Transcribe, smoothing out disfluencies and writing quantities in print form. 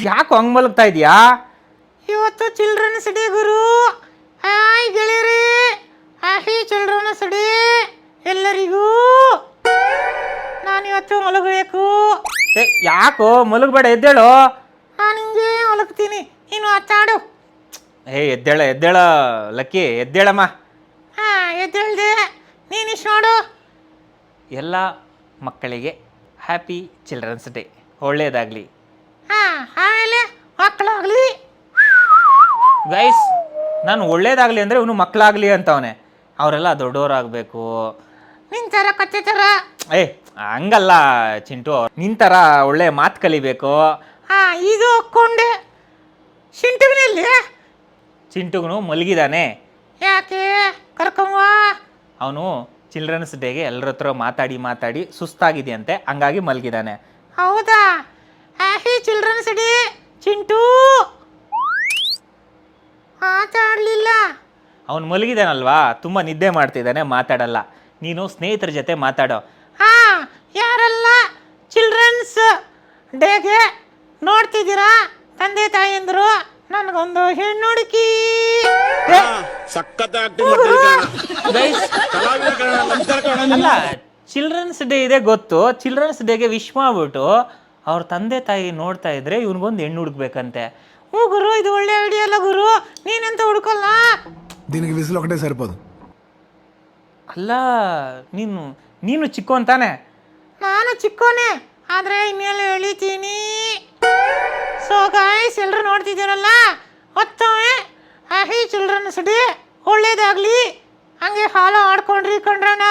ಯಾಕೋ ಹಂಗ್ ಮಲಗ್ತಾ ಇದೀಯಾ? ಇವತ್ತು ಚಿಲ್ಡ್ರನ್ಸ್ ಡೇ ಗುರು. ಹಾಯ್ ಗೆಳೆಯರೇ, ಹ್ಯಾಪಿ ಚಿಲ್ಡ್ರನ್ಸ್ ಡೇ ಎಲ್ಲರಿಗೂ. ನಾನಿವತ್ತು ಮಲಗಬೇಕು. ಯಾಕೋ ಮಲಗಬೇಡ, ಎದ್ದೇಳು. ನಾನು ಹಿಂಗೆ ಮಲಗ್ತೀನಿ, ನೀನು ಆಟಾಡು. ಎದ್ದೇಳ ಲಕ್ಕಿ, ಎದ್ದೇಳಮ್ಮ. ಎದ್ದೇಳ್ದೆ, ನೀನಿಷ್ಟು ನೋಡು. ಎಲ್ಲ ಮಕ್ಕಳಿಗೆ ಹ್ಯಾಪಿ ಚಿಲ್ಡ್ರನ್ಸ್ ಡೇ, ಒಳ್ಳೇದಾಗಲಿ. ಆಮೇಲೆ ಮಕ್ಕಳಾಗಲಿ. ಗೈಸ್, ನಾನು ಒಳ್ಳೇದಾಗಲಿ ಅಂದರೆ ಇವನು ಮಕ್ಕಳಾಗಲಿ ಅಂತವನೆ. ಅವರೆಲ್ಲ ದೊಡ್ಡವರಾಗಬೇಕು. ನಿನ್ ಥರ ಕತ್ತೆ ಥರ. ಹಂಗಲ್ಲ ಚಿಂಟು, ನಿನ್ ಥರ ಒಳ್ಳೆ ಮಾತು ಕಲಿಬೇಕು. ಈಗ ಒಕ್ಕೊಂಡೆ. ಶಿಂಟುವಿನಲ್ಲಿ ಚಿಂಟುಗೂ ಮಲಗಿದಾನೆ. ಯಾಕೆ ಕರ್ಕೊಂಬ. ಅವನು ಚಿಲ್ಡ್ರನ್ಸ್ ಡೇಗೆ ಎಲ್ಲರ ಹತ್ರ ಮಾತಾಡಿ ಸುಸ್ತಾಗಿದೆಯಂತೆ, ಹಂಗಾಗಿ ಮಲಗಿದಾನೆ. ಹೌದಾ? Happy children's day Chintu. ಮಾತಾಡಲಿಲ್ಲ. ಅವನು ಮಲಗಿದಾನಲ್ವಾ, ತುಂಬ ನಿದ್ದೆ ಮಾಡ್ತಿದ್ದಾನೆ, ಮಾತಾಡಲ್ಲ. ನೀನು ಸ್ನೇಹಿತರ ಜೊತೆ ಮಾತಾಡೋ. ಯಾರೆಲ್ಲ ಚಿಲ್ಡ್ರನ್ಸ್ ಡೇಗೆ ನೋಡ್ತಿದ್ದೀರಾ ತಂದೆ ತಾಯಿಯಂದರು, ನನಗೊಂದು ಹೆಣ್ಣು ಹುಡುಕಿ. ಅಲ್ಲ, ಚಿಲ್ಡ್ರನ್ಸ್ ಡೇ ಇದೆ ಗೊತ್ತು, ಚಿಲ್ಡ್ರನ್ಸ್ ಡೇಗೆ ವಿಶ್ ಮಾಡ್ಬಿಟ್ಟು ಅವ್ರ ತಂದೆ ತಾಯಿ ನೋಡ್ತಾ ಇದ್ರೆ ಇವನಿಗೊಂದು ಹೆಣ್ಣು ಹುಡುಕ್ಬೇಕಂತೆ. ಗುರು, ಇದು ಒಳ್ಳೆ ಐಡಿಯಾ ಅಲ್ಲ ಗುರು, ನೀನೆಂತ ಹುಡುಕಲ್ಲ. దీనికి విసులు ఒకటే సరిపోదు. ಅಲ್ಲ, ನೀನು ಚಿಕ್ಕೋನ್ ತಾನೆ? ನಾನು ಚಿಕ್ಕೋನೆ, ಆದರೆ ಇನ್ನೆಲ್ಲ ಎಳಿತೀನಿ. ಸೊ ಗಾಯ್ಸ್, ಎಲ್ಲರೂ ನೋಡ್ತಿದ್ದೀರಲ್ಲ, ಮತ್ತೊಮ್ಮೆ ಹ್ಯಾಪಿ ಚಿಲ್ಡ್ರನ್ಸ್ ಡೇ, ಒಳ್ಳೇದಾಗಲಿ. ಹಂಗೆ ಫಾಲೋ ಮಾಡ್ಕೊಂಡ್ರಿ ಕಣ್ರಣ್ಣ.